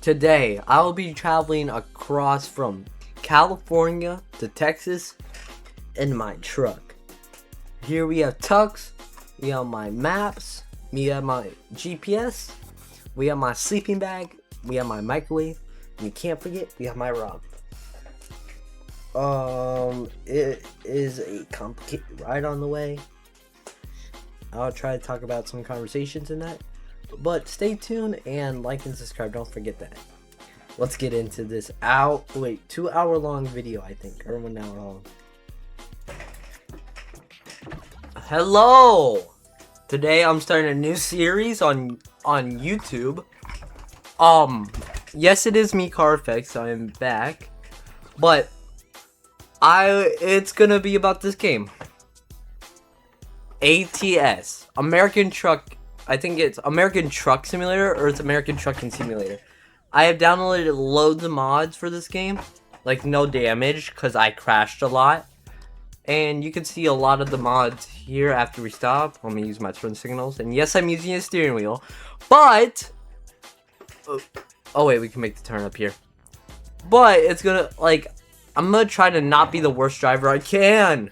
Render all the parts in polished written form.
Today, I'll be traveling across from California to Texas in my truck. Here we have Tux, we have my maps, we have my GPS, we have my sleeping bag, we have my microwave, and you can't forget, we have my rug. It is a complicated ride on the way. I'll try to talk about some conversations in that. But stay tuned and like and subscribe. Don't forget that. Let's get into this 2 hour long video, I think, or 1 hour long. Hello! Today I'm starting a new series on YouTube. Yes, it is me, Carfex. I am back. But it's gonna be about this game. ATS. American Truck. I think it's American Truck Simulator or it's American Trucking Simulator. I have downloaded loads of mods for this game. Like no damage because I crashed a lot. And you can see a lot of the mods here after we stop. Let me use my turn signals. And yes, I'm using a steering wheel. But... oh wait, we can make the turn up here. But it's gonna, like... I'm gonna try to not be the worst driver I can.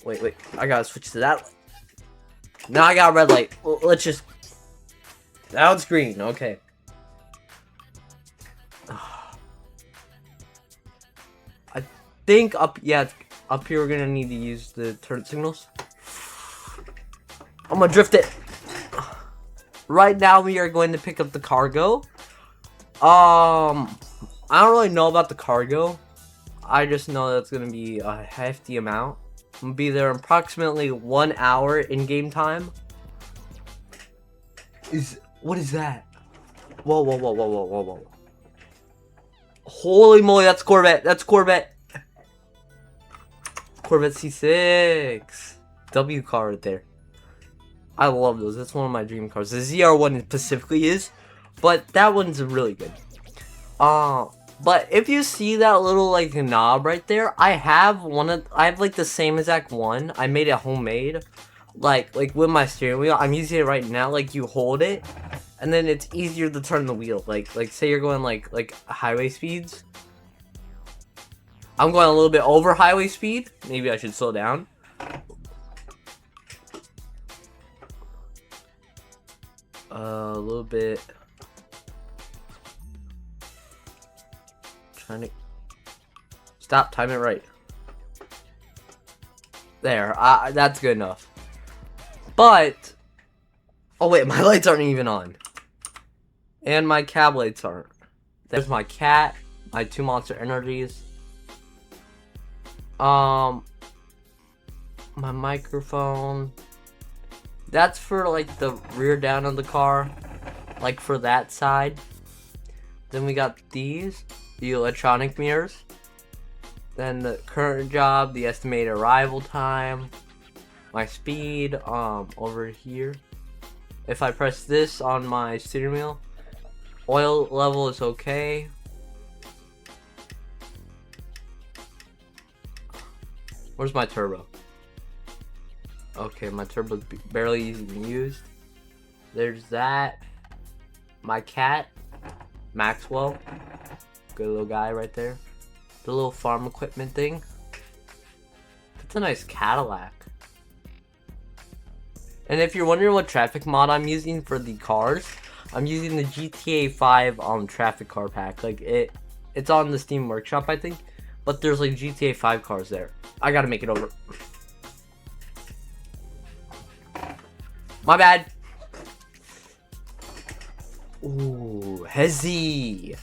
Wait. I gotta switch to that. Now I got a red light. Let's just... now it's green. Okay. I think up here we're gonna need to use the turn signals. I'm gonna drift it. Right now we are going to pick up the cargo. I don't really know about the cargo. I just know that's gonna be a hefty amount. I'm gonna be there in approximately 1 hour in game time. What is that? Whoa. Holy moly, that's Corvette. Corvette C6. W car right there. I love those. That's one of my dream cars. The ZR1 specifically is, but that one's really good. But if you see that little like knob right there, I have like the same exact one. I made it homemade, like with my steering wheel. I'm using it right now. Like you hold it, and then it's easier to turn the wheel. Like say you're going like highway speeds. I'm going a little bit over highway speed. Maybe I should slow down. A little bit. Trying to stop, time it right. There, that's good enough. But oh wait, my lights aren't even on, and my cab lights aren't. There's my cat, my 2 Monster Energies, my microphone. That's for like the rear down of the car, like for that side. Then we got these. The electronic mirrors, then the current job, the estimated arrival time, my speed, over here. If I press this on my steering wheel, oil level is okay. Where's my turbo? Okay, my turbo's barely even used. There's that. My cat, Maxwell. Good little guy right there. The little farm equipment thing. That's a nice Cadillac. And if you're wondering what traffic mod I'm using for the cars, I'm using the GTA 5 traffic car pack. Like it's on the Steam Workshop, I think. But there's like GTA 5 cars there. I gotta make it over. My bad. Ooh, Hezzy.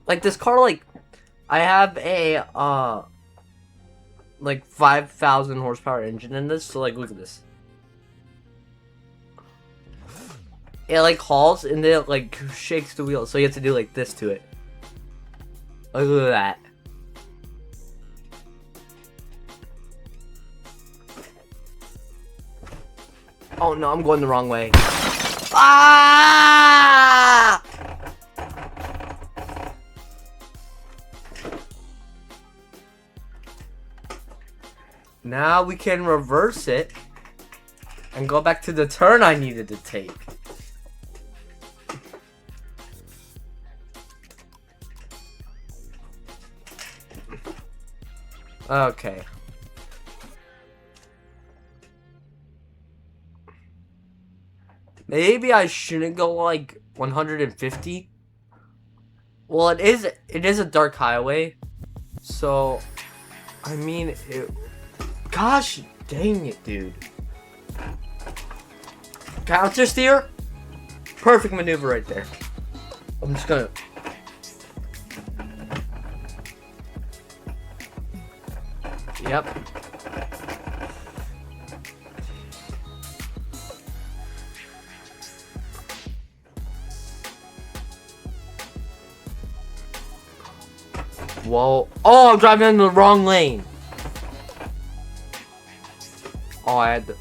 Like this car, like I have a like 5,000 horsepower engine in this, so like look at this. It like hauls and then it like shakes the wheel, so you have to do like this to it. Look at that. Oh no, I'm going the wrong way. Ah! Now we can reverse it and go back to the turn I needed to take. Okay. Maybe I shouldn't go like 150. Well, it is a dark highway. So, I mean, gosh dang it, dude. Counter steer? Perfect maneuver right there. I'm just gonna... Yep. Whoa. Oh, I'm driving in the wrong lane. Oh, I had to...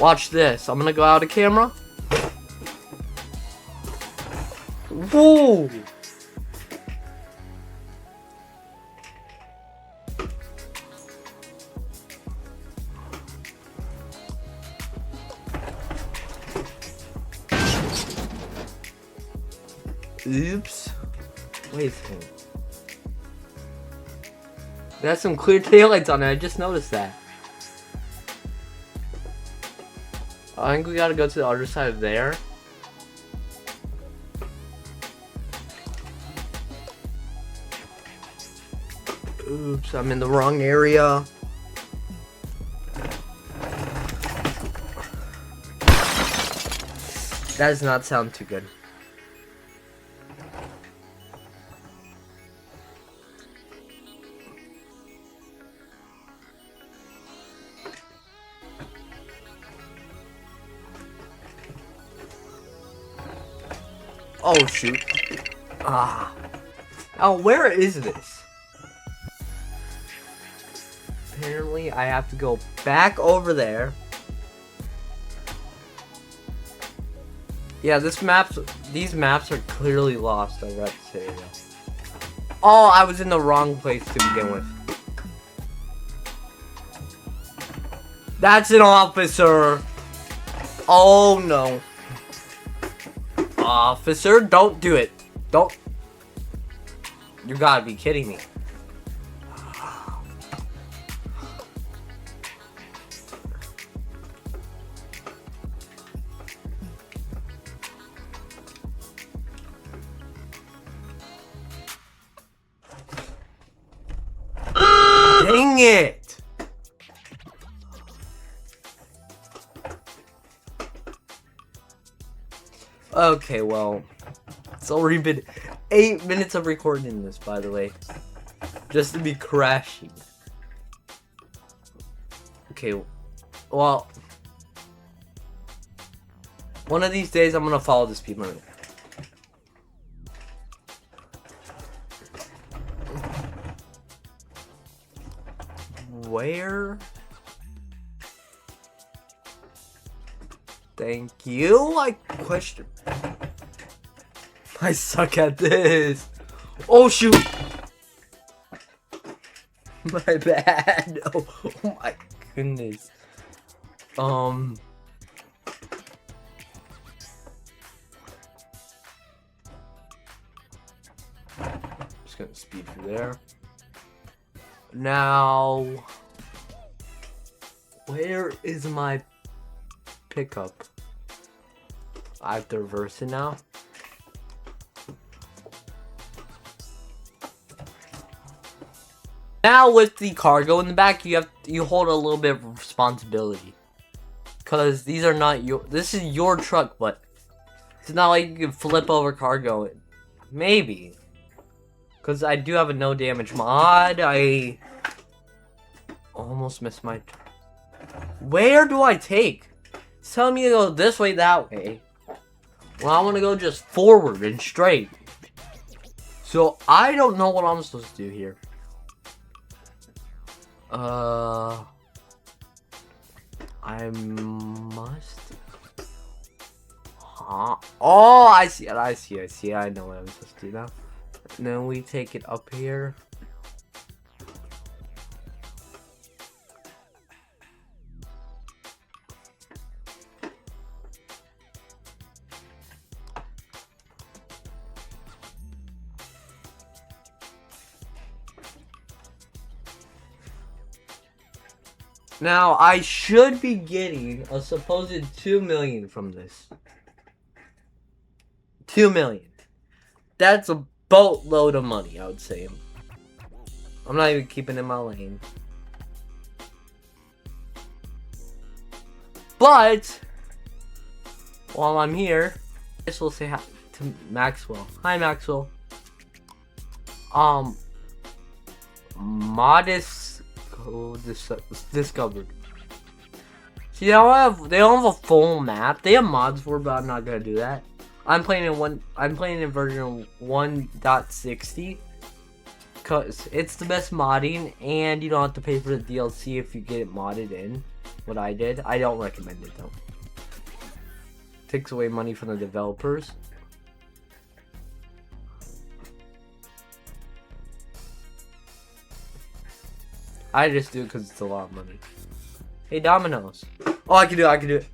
Watch this. I'm gonna go out of camera. Whoa! Oops. Wait a second. There's some clear taillights on it. I just noticed that. I think we gotta go to the other side of there. Oops, I'm in the wrong area. That does not sound too good. Oh shoot. Ah. Oh, where is this? Apparently I have to go back over there. Yeah, these maps are clearly lost, I got to say that. Oh, I was in the wrong place to begin with. That's an officer. Oh no. Officer, don't do it. Don't. You gotta be kidding me. Dang it! Okay, well, it's already been 8 minutes of recording this, by the way. Just to be crashing. Okay, well, one of these days I'm gonna follow the speed limit. Where? Thank you. I question. I suck at this. Oh shoot. My bad. Oh my goodness. Just gonna speed through there. Now, where is my pickup? I have to reverse it now. Now with the cargo in the back, you hold a little bit of responsibility, because these are not your. This is your truck, but it's not like you can flip over cargo. Maybe, because I do have a no damage mod. I almost missed my. Where do I take? It's telling me to go this way, that way. Well, I want to go just forward and straight. So I don't know what I'm supposed to do here. I must. Huh? Oh, I see it. I see. I know what I'm supposed to do now. And then we take it up here. Now, I should be getting a supposed 2 million from this. 2 million. That's a boatload of money, I would say. I'm not even keeping in my lane. But, while I'm here, I just will say hi to Maxwell. Hi, Maxwell. Modest discovered. See, they don't have a full map. They have mods for it, but I'm not gonna do that. I'm playing in version 1.60 because it's the best modding, and you don't have to pay for the DLC if you get it modded in. What I did, I don't recommend it though. Takes away money from the developers. I just do it because it's a lot of money. Hey, Domino's. Oh, I can do it.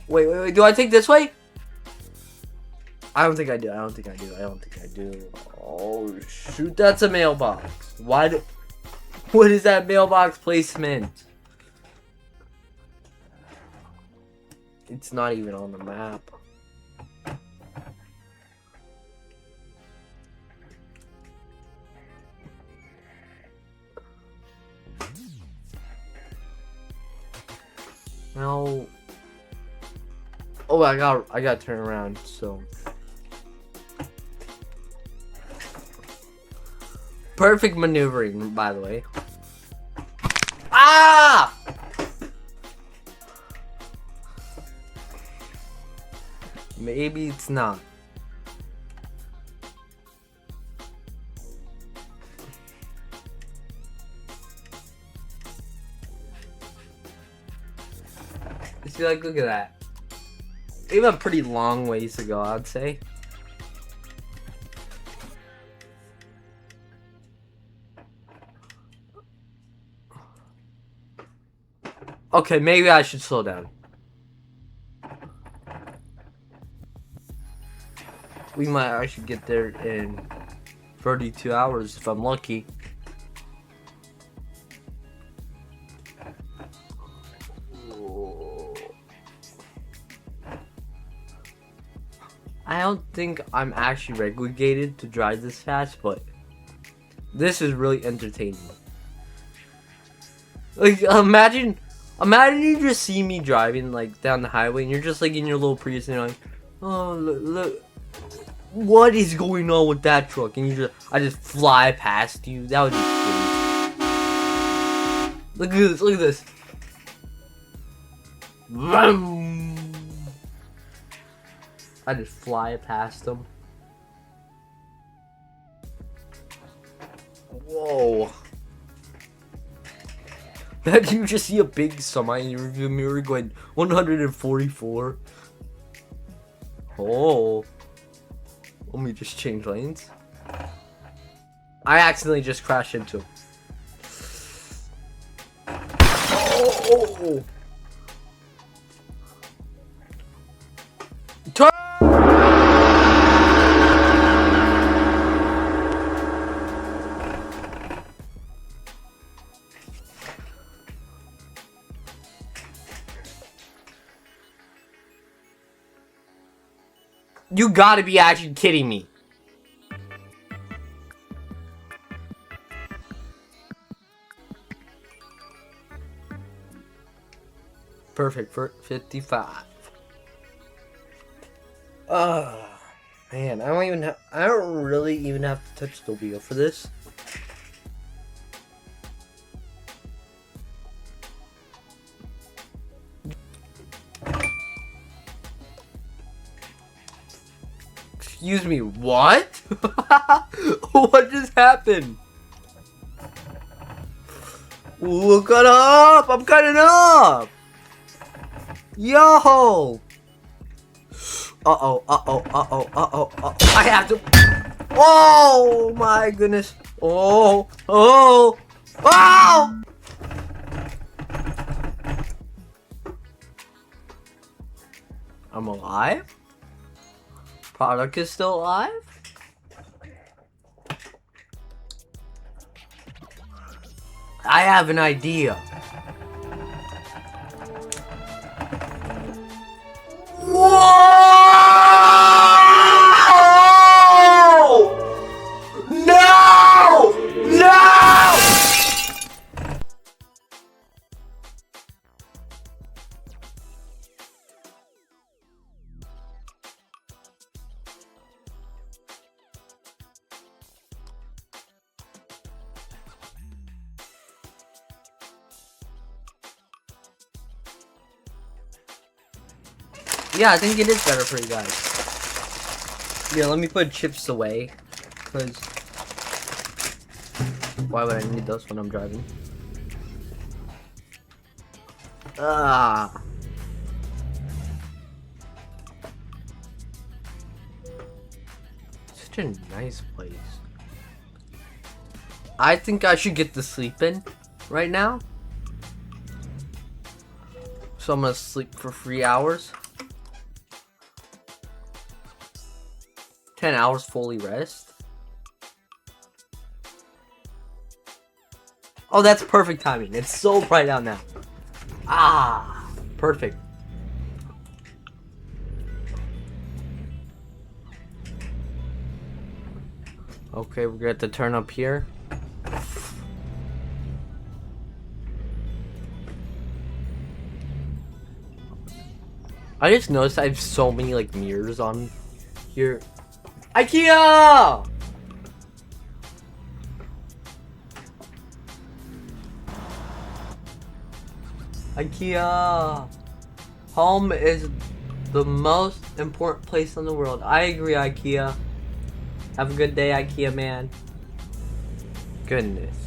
Wait, do I take this way? I don't think I do. Oh, shoot, that's a mailbox. What is that mailbox placement? It's not even on the map. No. Oh, I got to turn around, so. Perfect maneuvering, by the way. Ah! Maybe it's not. See, like, look at that. We have a pretty long ways to go, I'd say. Okay, maybe I should slow down. We might actually get there in 32 hours if I'm lucky. I don't think I'm actually regulated to drive this fast, but this is really entertaining. Like, imagine you just see me driving like down the highway and you're just like in your little Prius and you're like, oh, look, what is going on with that truck? And I just fly past you. That would be crazy. Look at this. Vroom. I just fly past them. Whoa. Imagine you just see a big semi in your rearview mirror going 144. Oh. Let me just change lanes. I accidentally just crashed into him. Oh. Turn! You gotta be actually kidding me. Perfect for 55. Man, I don't really even have to touch the wheel for this. Excuse me, what? What just happened? Look it up! I'm cutting up! Yo! Uh-oh. I have to... Oh, my goodness. Oh! I'm alive? Product is still alive? I have an idea. Whoa! No! No! Yeah, I think it is better for you guys. Yeah, let me put chips away. Because why would I need those when I'm driving? Ah. Such a nice place. I think I should get to sleep in right now. So I'm gonna sleep for 3 hours. 10 hours fully rest. Oh, that's perfect timing. It's so bright out now. Ah, perfect. Okay, we're gonna have to turn up here. I just noticed I have so many like mirrors on here. IKEA! IKEA! Home is the most important place in the world. I agree, IKEA. Have a good day, IKEA man. Goodness.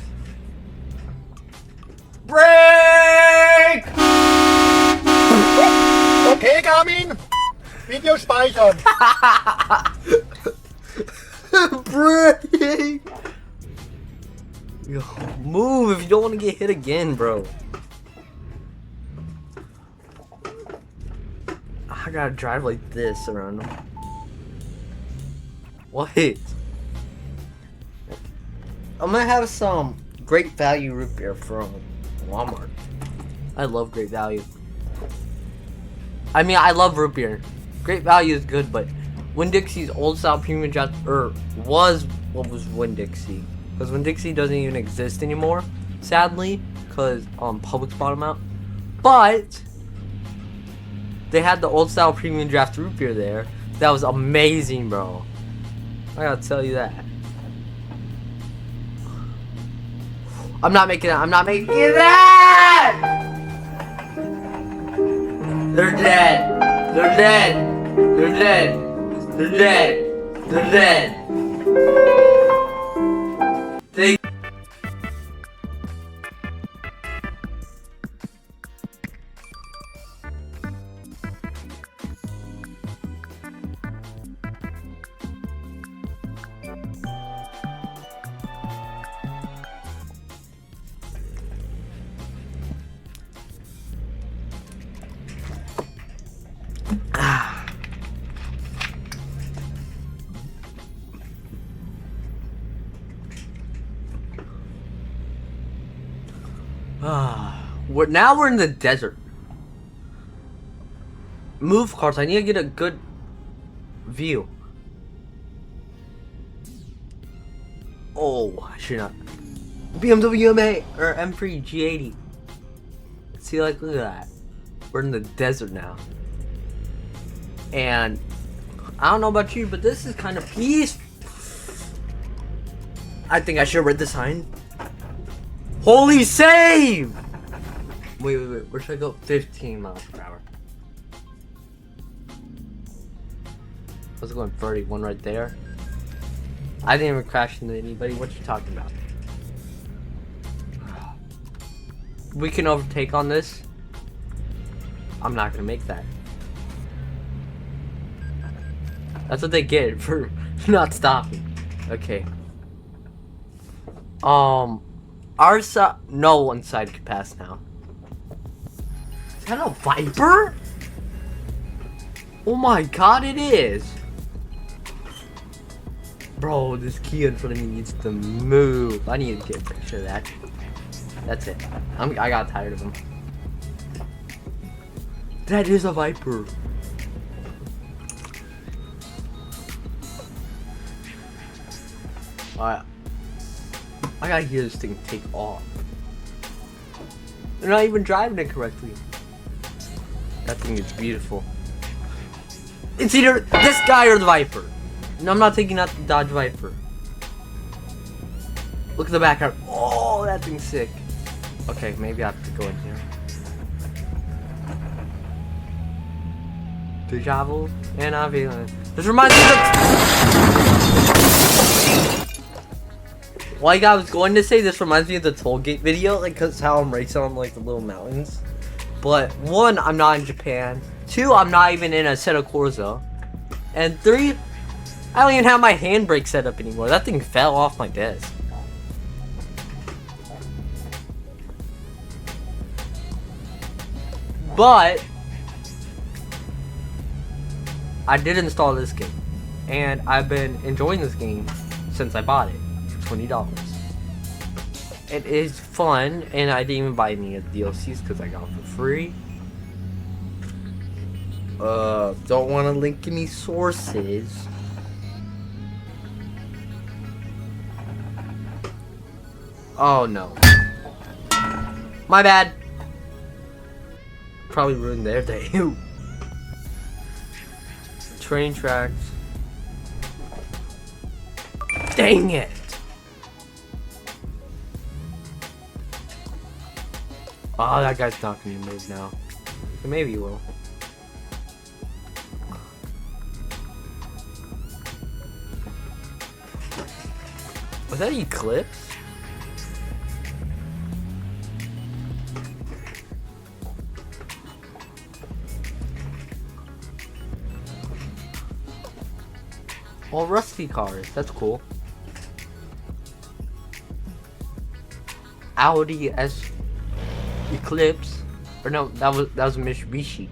Break! Okay, Garmin. Video speichern. Break! Yo, move if you don't want to get hit again, bro. I gotta drive like this around them. What? I'm gonna have some Great Value root beer from Walmart. I love Great Value. I mean, I love root beer. Great Value is good, but Winn-Dixie's Old Style Premium Draft, was what was Winn-Dixie. Because Winn-Dixie doesn't even exist anymore, sadly, because Publix bought them out. But they had the Old Style Premium Draft root beer there. That was amazing, bro. I gotta tell you that. I'm not making it. I'm not making that. They're dead. They're dead. They're dead. They're dead. They're dead. They. Now we're in the desert. Move, cars. I need to get a good view. Oh, I should not. BMW M8 or M3 G80. See, like, look at that. We're in the desert now. And I don't know about you, but this is kind of peaceful. I think I should have read the sign. Holy save! Wait. Where should I go? 15 miles per hour. I was going 31 right there. I didn't even crash into anybody. What you talking about? We can overtake on this. I'm not gonna make that. That's what they get for not stopping. Okay. Our side, no one side can pass now. Is that a Viper? Oh my god, it is! Bro, this Kia in front of me needs to move. I need to get a picture of that. That's it. I got tired of him. That is a Viper. Alright. I gotta hear this thing take off. They're not even driving it correctly. That thing is beautiful. It's either this guy or the Viper. No, I'm not taking out the Dodge Viper. Look at the background. Oh, that thing's sick. Okay, maybe I have to go in here. Deja vu, and I'm feeling it. This reminds me of the... Like I was going to say, this reminds me of the Tollgate video, like, cause how I'm racing on like the little mountains. But one, I'm not in Japan. Two, I'm not even in Assetto Corsa. And three, I don't even have my handbrake set up anymore. That thing fell off my desk. But I did install this game, and I've been enjoying this game since I bought it for $20. It is fun, and I didn't even buy any of the DLCs because I got it for free. Don't want to link any sources. Oh no. My bad. Probably ruined their day. Train tracks. Dang it! Oh, that guy's not gonna move now. Maybe he will. Was that Eclipse? All rusty cars, that's cool. Audi S Eclipse, or no, that was a Mitsubishi.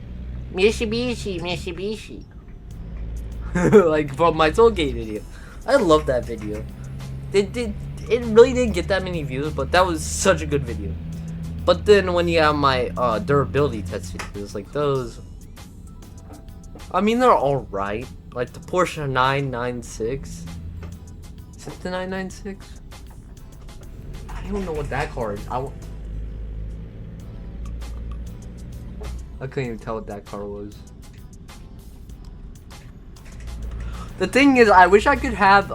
Mitsubishi. Like from my Tollgate video. I love that video. It really didn't get that many views, but that was such a good video. But then when you have my durability test videos, like those, I mean they're alright. Like the Porsche 996. Is it the 996? I don't know what that car is. I couldn't even tell what that car was. The thing is, I wish I could have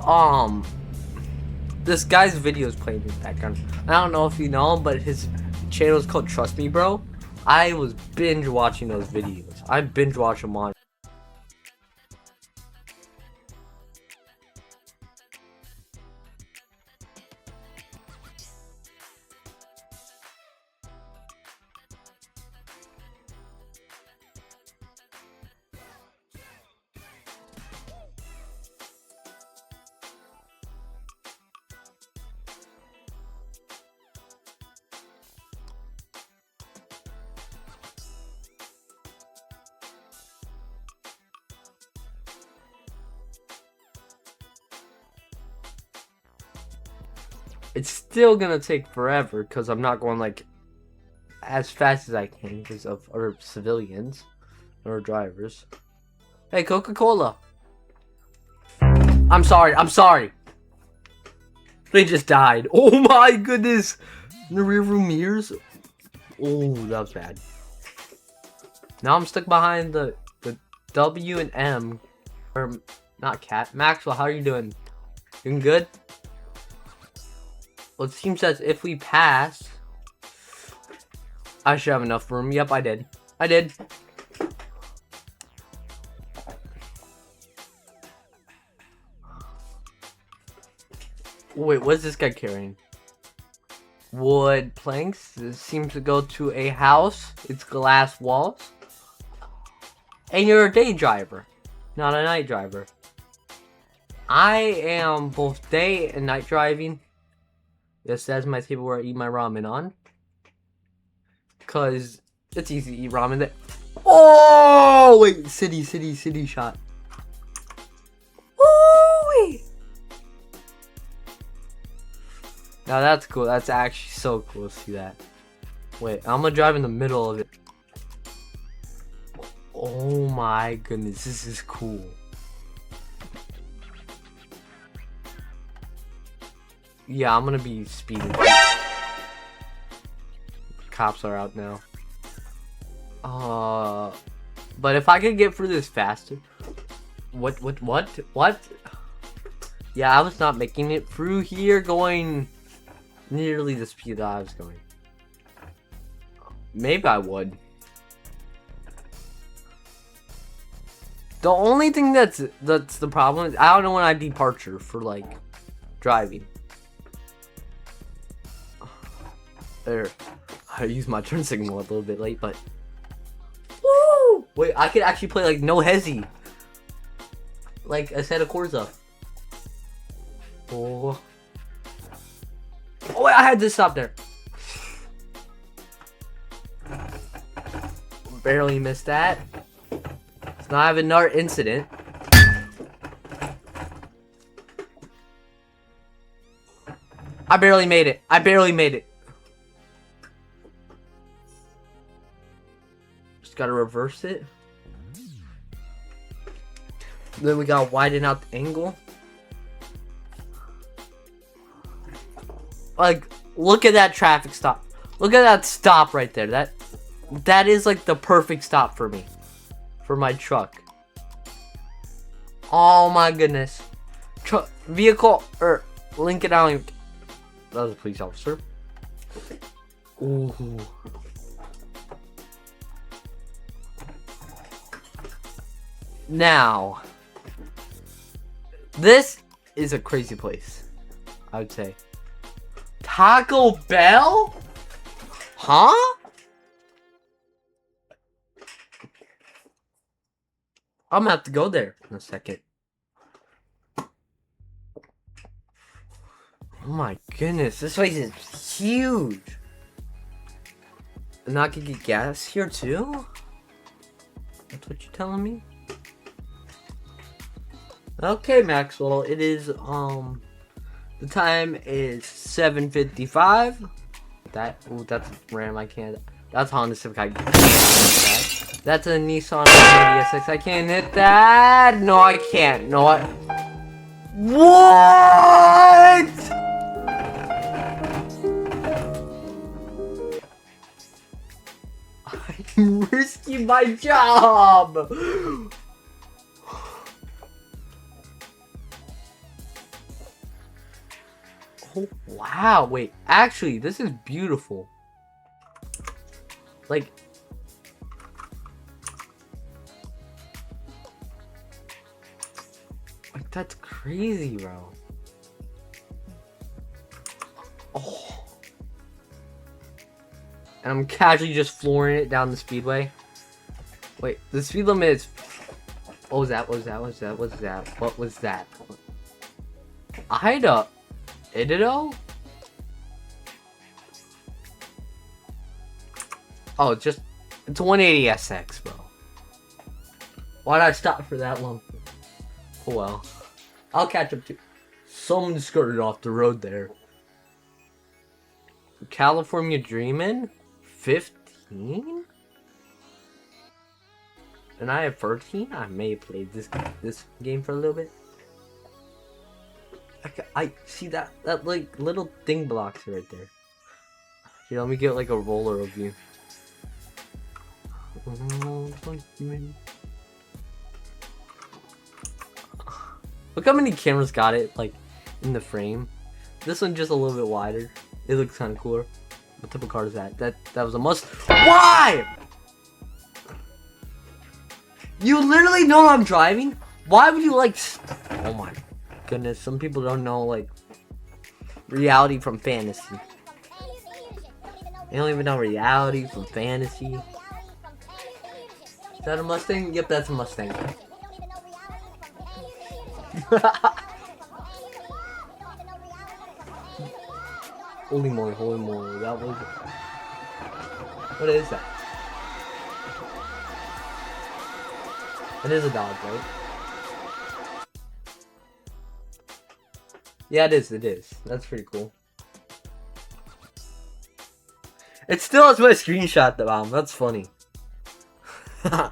this guy's videos playing in the background. I don't know if you know him, but his channel is called Trust Me Bro. I was binge watching those videos. I binge watch them on. It's still gonna take forever because I'm not going like as fast as I can because of other civilians or drivers. Hey, Coca-Cola. I'm sorry. They just died. Oh my goodness. In the rear view mirrors. Oh, that was bad. Now I'm stuck behind the W and M. Or not Cat. Maxwell, how are you doing? Doing good? Well, it seems as if we pass, I should have enough room. Yep, I did. Wait, what is this guy carrying? Wood planks. This seems to go to a house. It's glass walls. And you're a day driver, not a night driver. I am both day and night driving. Yes, that's my table where I eat my ramen on. Cause it's easy to eat ramen there. Oh wait, city shot. Oh wait. Now that's cool. That's actually so cool to see that. Wait, I'm gonna drive in the middle of it. Oh my goodness, this is cool. Yeah, I'm gonna be speeding. Cops are out now. But if I could get through this faster. What? Yeah, I was not making it through here going nearly the speed that I was going. Maybe I would. The only thing that's the problem is I don't know when I departure for like driving. There, I used my turn signal a little bit late, but woo! Wait, I could actually play like no hezzy, like a set of chords up. Oh, wait, I had to stop there. Barely missed that. Let's not have another incident. I barely made it. Just gotta reverse it. Then we gotta widen out the angle. Like, look at that traffic stop. Look at that stop right there. That is like the perfect stop for me. For my truck. Oh my goodness. Vehicle, or Lincoln Island. That was a police officer. Ooh. Now, this is a crazy place, I would say. Taco Bell? Huh? I'm gonna have to go there in a second. Oh my goodness, this place is huge. And I could get gas here too? That's what you're telling me? Okay, Maxwell, it is, the time is 7:55. That's Ram, I can't, that's Honda Civic, I can't hit that. That's a Nissan SX, I can't hit that. No, I can't, no, What? I'm risking my job. Oh, wow, wait, actually, this is beautiful. Like, that's crazy, bro. Oh. And I'm casually just flooring it down the speedway. Wait, the speed limit is... What was that? Ida. Idido? Oh, it's a 180 SX, bro. Why'd I stop for that long? Oh well. I'll catch up to... Someone skirted off the road there. California Dreamin'? 15? And I have 13? I may have played this game for a little bit. I see that like little thing blocks right there. Here, let me get like a roller of you. Look how many cameras got it like in the frame. This one just a little bit wider. It looks kind of cooler. What type of car is that? That was a must. Why? You literally know I'm driving? Why would you like... Oh my goodness, some people don't know like reality from fantasy. They don't even know reality from fantasy. Is that a Mustang? Yep, that's a Mustang. Holy moly, that was... What is that? It is a dog, right? Yeah, it is. It is. That's pretty cool. It still has my screenshot, the bomb. That's funny. Oh,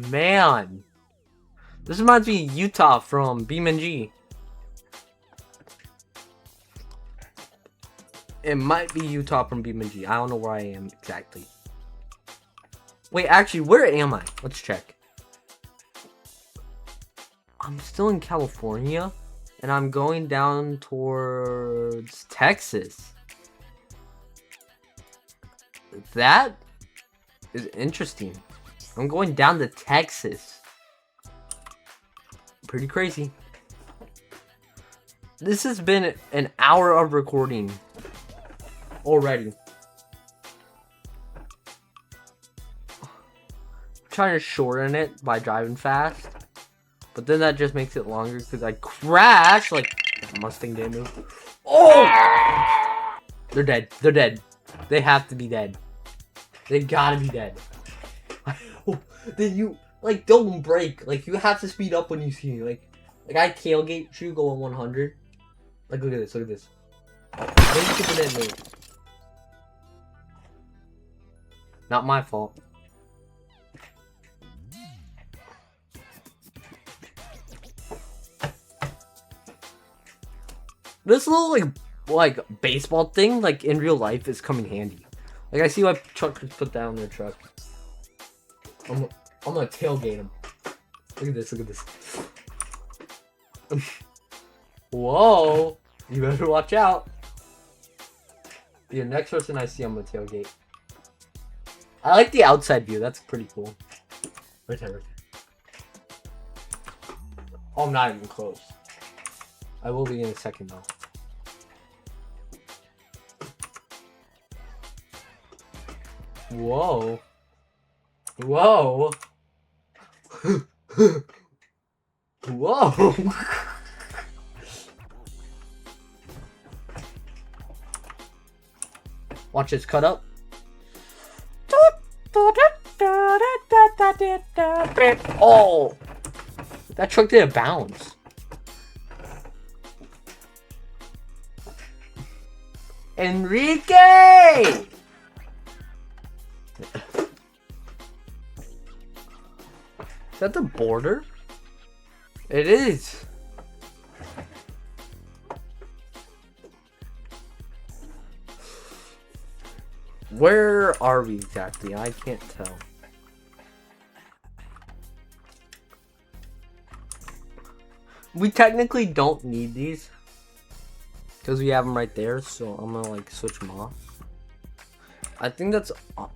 man. This reminds me of Utah from BeamNG. It might be Utah from BeamNG. I don't know where I am exactly. Wait, actually, where am I? Let's check. I'm still in California, and I'm going down towards Texas. That is interesting. I'm going down to Texas. Pretty crazy. This has been an hour of recording already. I'm trying to shorten it by driving fast, but then that just makes it longer because I crash like Mustang didn't move. Oh! They're dead. They're dead. They have to be dead. They gotta be dead. Then you like don't brake. Like you have to speed up when you see me. Like I tailgate you going 100. Like look at this. Look at this. Then you keep it in me. Not my fault. This little like baseball thing, like in real life, is coming handy. Like I see why truckers put that on their truck. I'm gonna tailgate him. Look at this. Look at this. Whoa! You better watch out. The next person I see, I'm gonna tailgate. I like the outside view. That's pretty cool. Right there. Oh, I'm not even close. I will be in a second though. Whoa. Whoa. Whoa. Watch this cut up. Oh. That truck didn't bounce. Enrique! Is that the border? It is. Where are we exactly? I can't tell. We technically don't need these because we have them right there, so I'm gonna like switch them off. I think that's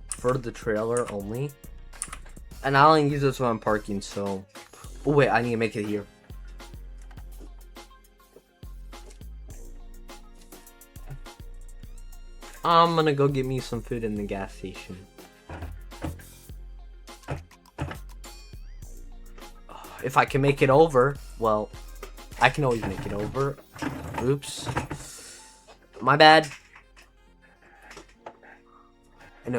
for the trailer only, and I only use this when I'm parking. So, oh wait, I need to make it here. I'm gonna go get me some food in the gas station. If I can make it over, well, I can always make it over. Oops. My bad. And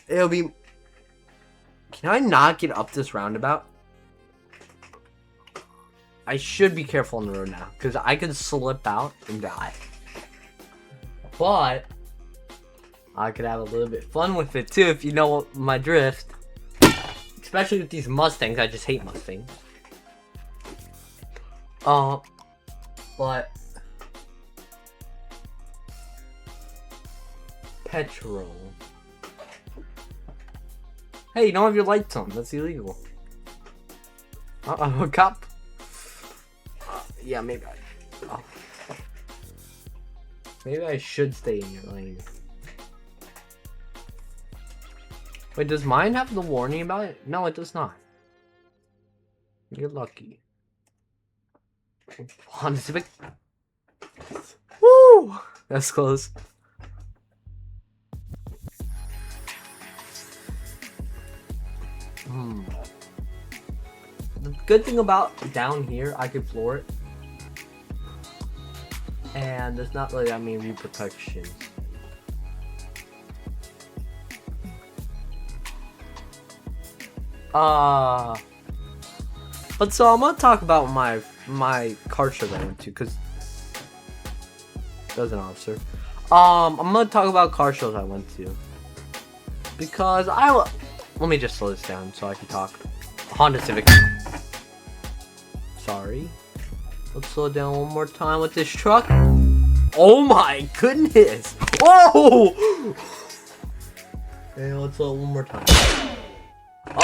it'll be... Can I not get up this roundabout? I should be careful on the road now, because I could slip out and die. But I could have a little bit of fun with it too, if you know my drift. Especially with these Mustangs, I just hate Mustangs. But petrol. Hey, you don't have your lights on. That's illegal. A cop. Yeah, maybe maybe I should stay in your lane. Wait, does mine have the warning about it? No, it does not. You're lucky. Honda Civic. Woo! That's close. The good thing about down here, I can floor it. And there's not really that many repercussions. But so I'm gonna talk about my car show that I went to, because there's an officer. I'm gonna talk about car shows I went to, because let me just slow this down so I can talk. Honda Civic. Sorry. Let's slow it down one more time with this truck. Oh my goodness! Whoa! And let's slow it one more time. Oh.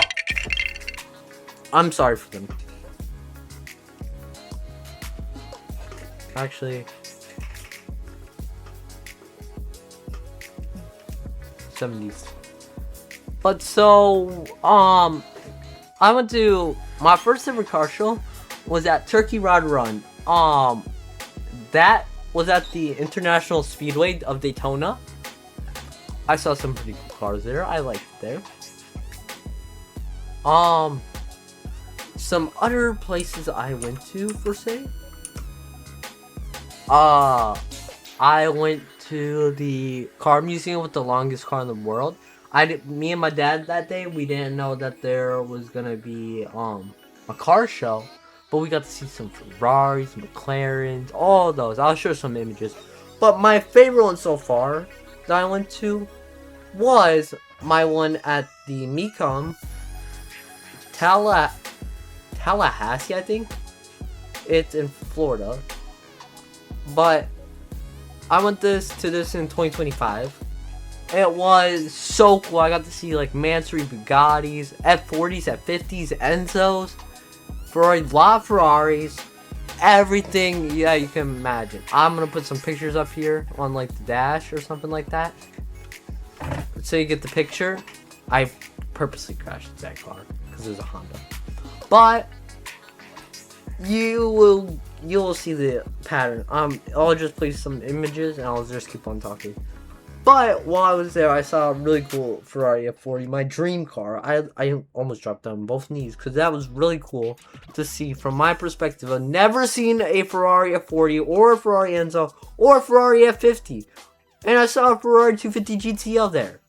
I'm sorry for them. Actually, 70s. But so, I went to my first ever car show was at Turkey Rod Run. That was at the International Speedway of Daytona. I saw some pretty cool cars there. I liked it there. Some other places I went to, per se. I went to the car museum with the longest car in the world. Me and my dad that day, we didn't know that there was gonna be a car show, but we got to see some Ferraris, McLarens, all those. I'll show some images. But my favorite one so far that I went to was my one at the Mecum Tallahassee, I think. It's in Florida. But I went to this in 2025. It was so cool. I got to see like Mansory Bugattis, F40s, F50s, Enzos, Ferrari, Ferraris, everything. Yeah, you can imagine. I'm gonna put some pictures up here on like the dash or something like that, so you get the picture. I purposely crashed that car because it was a Honda, but you will see the pattern. I'll just place some images and I'll just keep on talking. But while I was there, I saw a really cool Ferrari F40, my dream car. I almost dropped on both knees because that was really cool to see from my perspective. I've never seen a Ferrari F40 or a Ferrari Enzo or a Ferrari F50. And I saw a Ferrari 250 GTL there.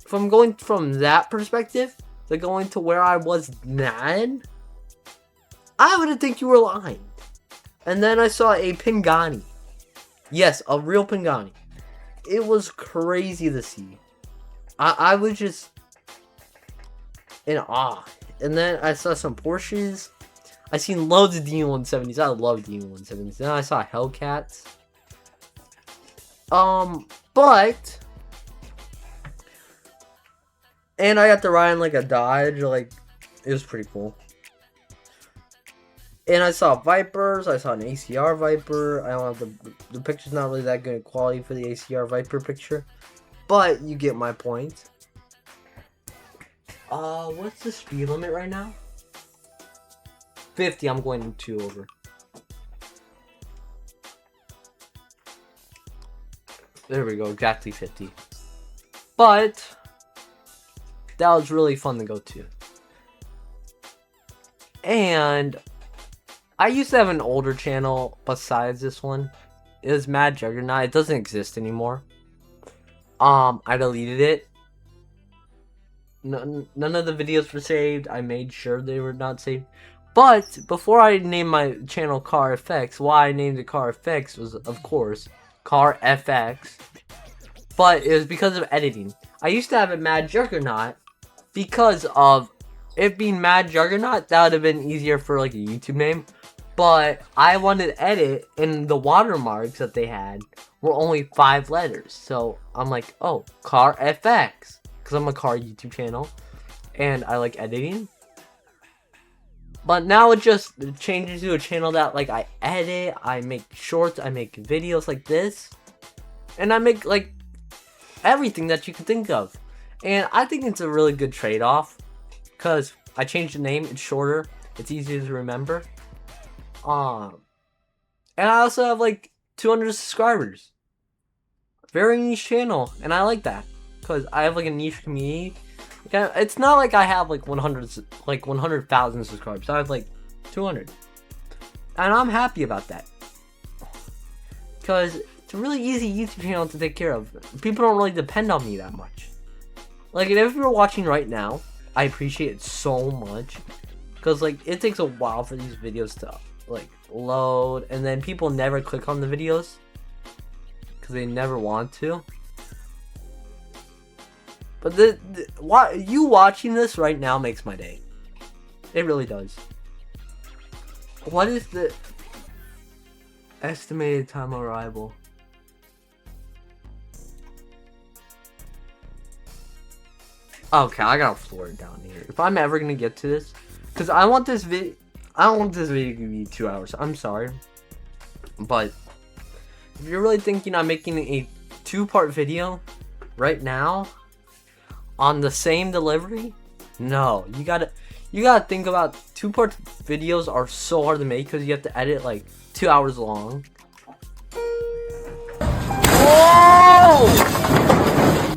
If I'm going from that perspective to going to where I was then, I would think you were lying. And then I saw a Pingani. Yes, a real Pingani. It was crazy to see. I was just in awe. And then I saw some Porsches. I seen loads of D170s. I love D170s. Then I saw Hellcats. But and I got to ride in like a Dodge. Like, it was pretty cool. And I saw Vipers. I saw an ACR Viper. I don't have the picture's not really that good quality for the ACR Viper picture, but you get my point. What's the speed limit right now? 50. I'm going 2 over. There we go. Exactly 50. But that was really fun to go to. And I used to have an older channel besides this one. It was Mad Juggernaut. It doesn't exist anymore. I deleted it. None of the videos were saved. I made sure they were not saved. But before I named my channel Car FX, why I named it Car FX was, of course, Car FX. But it was because of editing. I used to have it Mad Juggernaut because of it being Mad Juggernaut. That would have been easier for like a YouTube name. But I wanted to edit, and the watermarks that they had were only 5 letters. So I'm like, oh, Car FX. Because I'm a car YouTube channel. And I like editing. But now it just changes to a channel that like I edit, I make shorts, I make videos like this. And I make like everything that you can think of. And I think it's a really good trade-off. Because I changed the name, it's shorter, it's easier to remember. And I also have like 200 subscribers. Very niche channel, and I like that because I have like a niche community. Like, it's not like I have like 100,000 subscribers. I have like 200, and I'm happy about that because it's a really easy YouTube channel to take care of. People don't really depend on me that much. Like, if you're watching right now, I appreciate it so much. Because, like, it takes a while for these videos to, like, load. And then people never click on the videos. Because they never want to. But you watching this right now makes my day. It really does. What is the estimated time of arrival? Okay, I gotta floor it down here. If I'm ever gonna get to this, because I want this video. I don't want this video to be 2 hours. I'm sorry, but if you're really thinking I'm making a 2-part video right now on the same delivery, no, you gotta think about 2-part videos are so hard to make because you have to edit like 2 hours long. Whoa!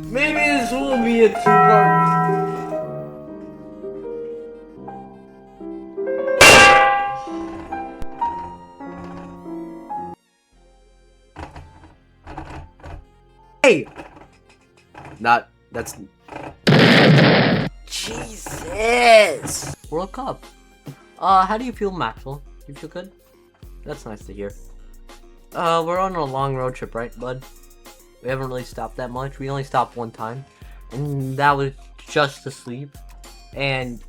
Maybe this will be a 2-part. Hey! That's... Jesus! World Cup. How do you feel, Maxwell? You feel good? That's nice to hear. We're on a long road trip, right, bud? We haven't really stopped that much. We only stopped one time. And that was just to sleep. And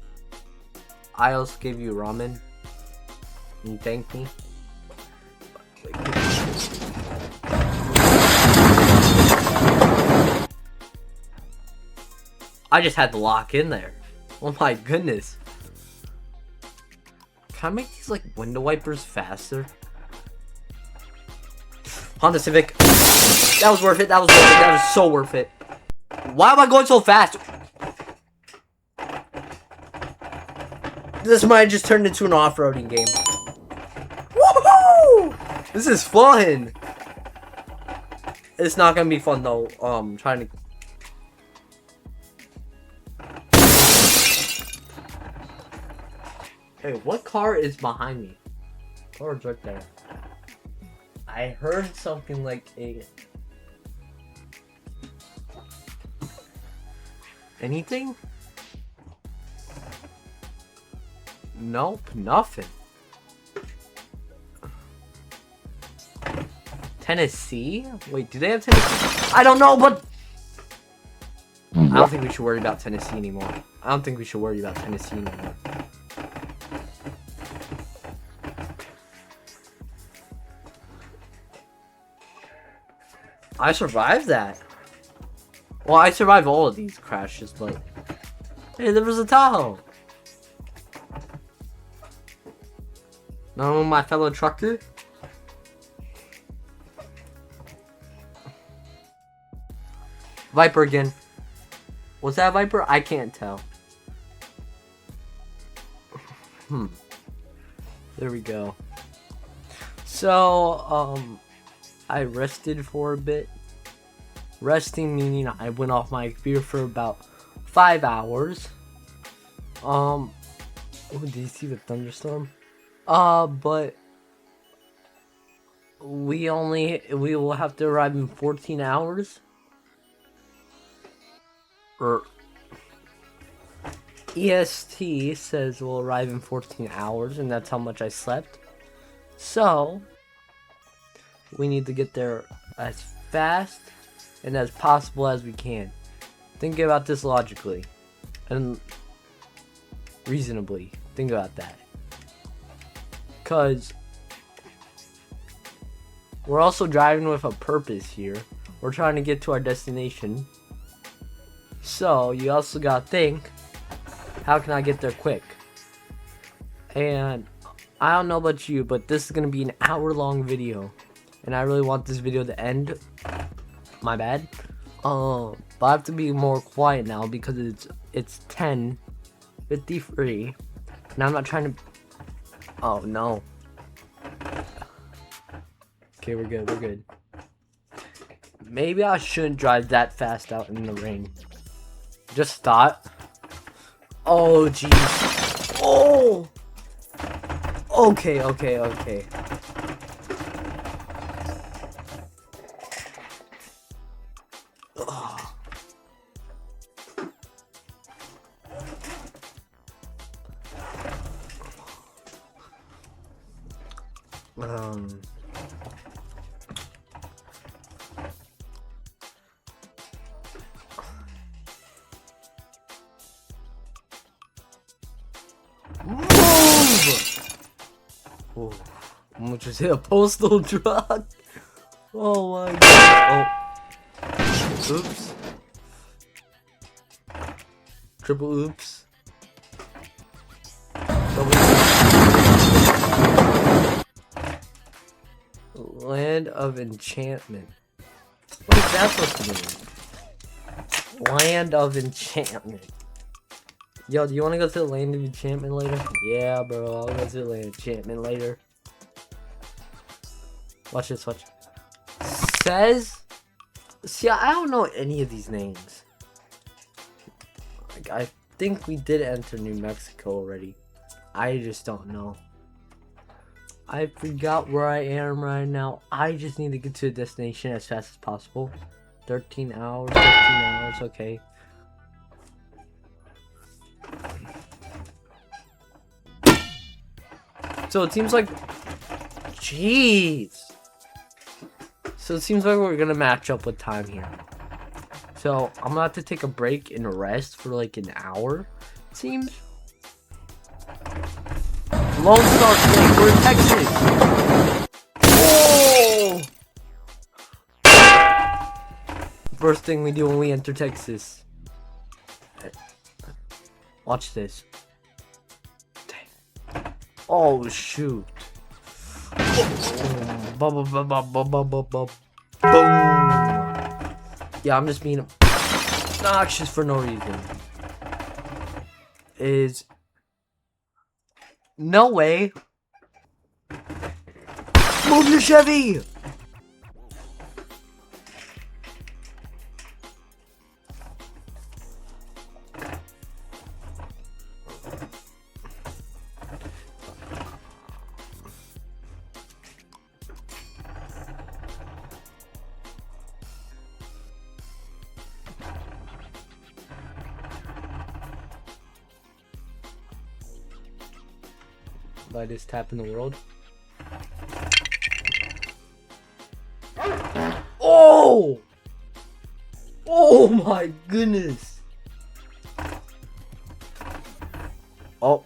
I also gave you ramen. And you thanked me. I just had to lock in there. Oh my goodness. Can I make these like window wipers faster? Honda Civic. That was worth it. That was worth it. That was so worth it. Why am I going so fast? This might just turned into an off-roading game. Woohoo! This is fun. It's not gonna be fun though. Trying to. Hey, what car is behind me? Car's right there. I heard something like a... Anything? Nope, nothing. Tennessee? Wait, do they have Tennessee? I don't know, but... I don't think we should worry about Tennessee anymore. I don't think we should worry about Tennessee anymore. I survived that. Well, I survived all of these crashes, but... Hey, there was a Tahoe! No, my fellow trucker? Viper again. Was that a Viper? I can't tell. There we go. So, I rested for a bit. Resting meaning I went off my computer for about 5 hours. Oh, did you see the thunderstorm? But we will have to arrive in 14 hours. Or EST says we'll arrive in 14 hours, and that's how much I slept. So we need to get there as fast and as possible as we can. Think about this logically and reasonably. Think about that. Because we're also driving with a purpose here. We're trying to get to our destination. So you also gotta think, how can I get there quick? And I don't know about you, but this is gonna be an hour-long video. And I really want this video to end. My bad. But I have to be more quiet now because it's 10:53, and I'm not trying to. Oh no. Okay, we're good. We're good. Maybe I shouldn't drive that fast out in the rain. Just thought. Oh jeez. Oh. Okay. Um. Move! Oh, I'm gonna just hit a postal truck. Oh my god. Oh. Oops. Triple oops. Double. Land of Enchantment. What is that supposed to mean? Land of Enchantment. Yo, do you want to go to the Land of Enchantment later? Yeah, bro, I'll go to the Land of Enchantment later. Watch this, watch. Says... See, I don't know any of these names. Like, I think we did enter New Mexico already. I just don't know. I forgot where I am right now. I just need to get to a destination as fast as possible. 13 hours, 15 hours, okay. So it seems like... Jeez! So it seems like we're gonna match up with time here. So I'm gonna have to take a break and rest for like an hour, it seems. Lone Star State, we're in Texas! Oh! First thing we do when we enter Texas. Watch this. Oh shoot. Boom. Yeah, I'm just being obnoxious for no reason. No way. Move your Chevy! Lightest tap in the world. Oh! Oh my goodness! Oh.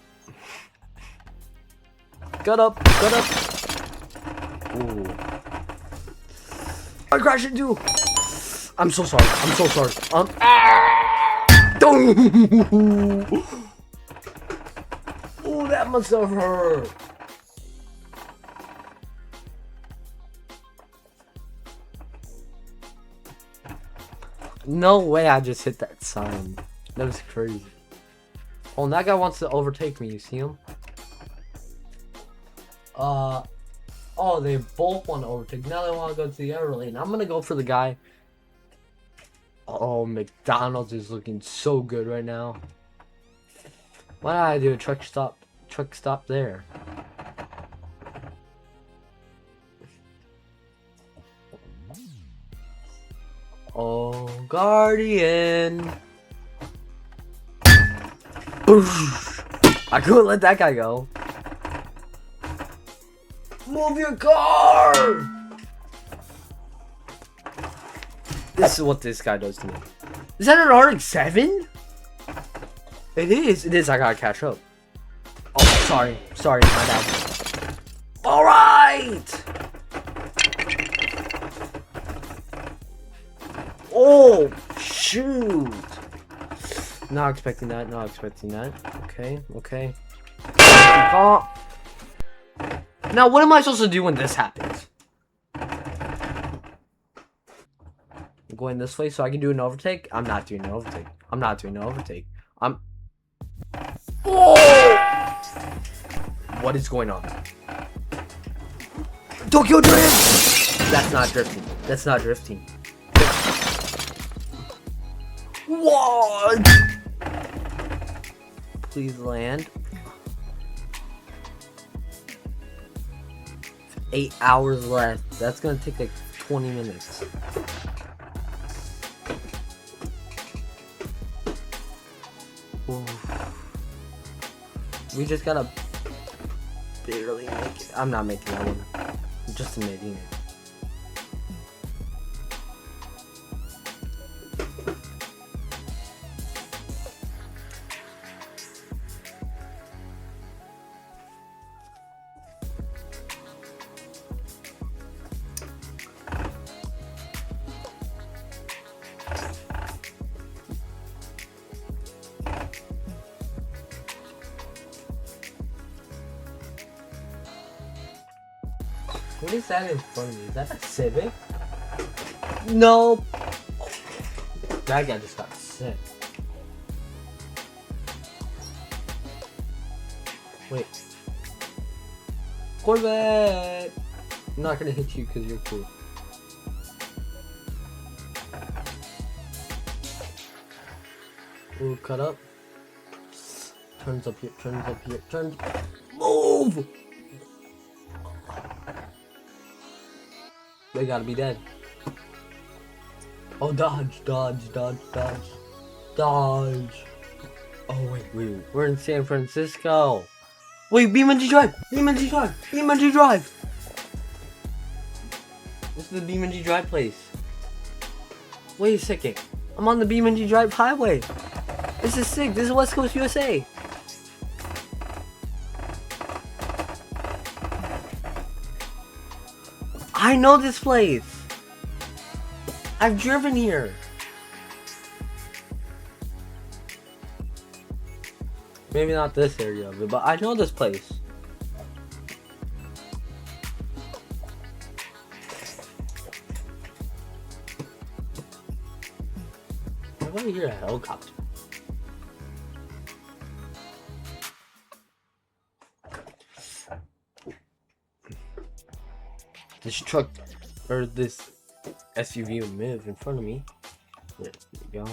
Got up, got up. Ooh. I crashed into. I'm so sorry. I'm so sorry. Oh, that must have hurt. No way I just hit that sign. That was crazy. Oh, and that guy wants to overtake me. You see him? Oh, they both want to overtake. Now they want to go to the other lane. I'm gonna go for the guy. Oh, McDonald's is looking so good right now. Why did I do a truck stop there? Oh, Guardian. Boosh. I couldn't let that guy go. Move your car! This is what this guy does to me. Is that an RX-7? It is. It is. I gotta catch up. Oh, sorry. Sorry, my bad. Alright! Oh, shoot! Not expecting that. Not expecting that. Okay. Okay. Now, what am I supposed to do when this happens? I'm going this way so I can do an overtake? I'm not doing an overtake. I'm not doing an overtake. Oh! What is going on? Tokyo Drift! That's not drifting. That's not drifting. What? Please land. 8 hours left. That's gonna take like 20 minutes. Oof. We just gotta barely make it. I'm not making that one. I'm just admitting it. What is that in front of me? Is that a Civic? No. That guy just got sick. Wait. Corvette! I'm not gonna hit you because you're cool. Ooh, cut up. Turns up here, turns up here, turns. Move! They gotta be dead. Oh, dodge, dodge, dodge, dodge, dodge. Oh, wait. We're in San Francisco. Wait, BeamNG Drive! BeamNG Drive! BeamNG Drive! This is the BeamNG Drive place. Wait a second. I'm on the BeamNG Drive highway. This is sick. This is West Coast USA. I know this place. I've driven here. Maybe not this area of it, but I know this place. I want to hear a helicopter. This truck, or this SUV would move in front of me. There you go.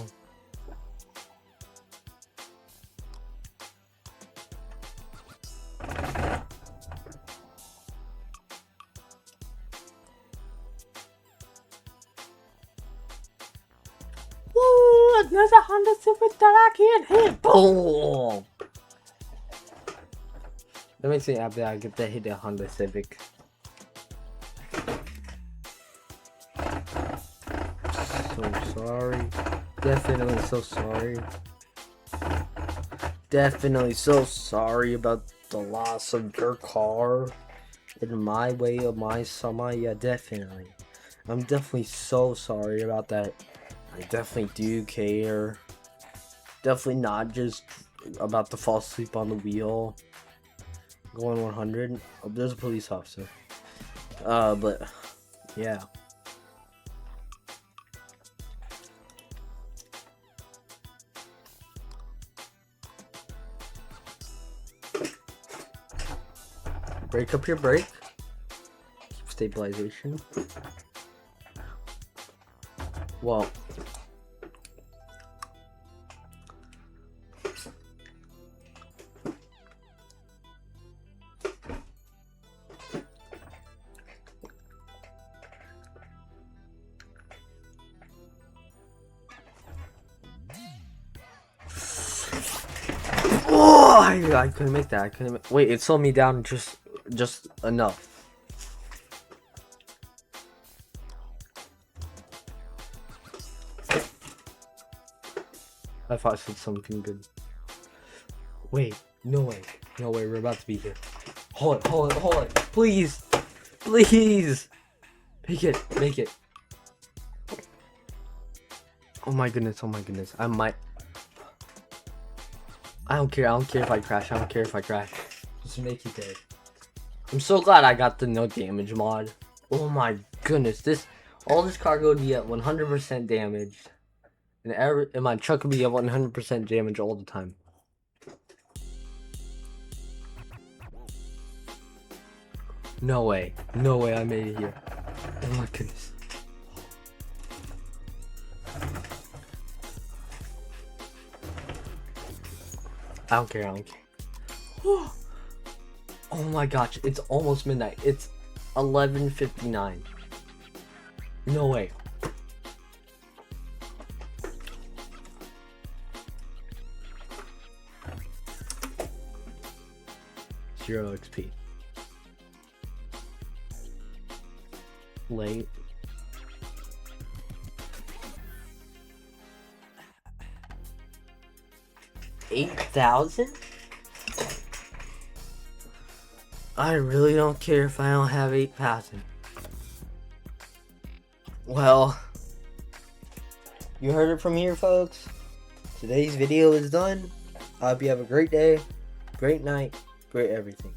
Woo! There's a Honda Civic that I can't hit. Boom! That makes me happy I get to hit a Honda Civic. So sorry. Definitely so sorry. Definitely so sorry about the loss of your car. In my way of my semi, yeah, definitely. I'm definitely so sorry about that. I definitely do care. Definitely not just about to fall asleep on the wheel. Going 100. Oh, there's a police officer. But yeah. Break up your brake. Keep stabilization. Well. Oh, I couldn't make that. I couldn't. Wait, it slowed me down just enough. I thought I said something good. Wait, no way, we're about to be here. Hold it, please, make it. Oh my goodness, I might. I don't care if I crash, Just make it dead. I'm so glad I got the no damage mod. Oh my goodness, all this cargo would be at 100% damaged. And my truck would be at 100% damage all the time. No way I made it here. Oh my goodness. I don't care. Oh my gosh, it's almost midnight. It's 11:59. No way. Zero XP. late. $8,000? I really don't care if I don't have 8,000. Well, you heard it from here, folks. Today's video is done. I hope you have a great day, great night, great everything.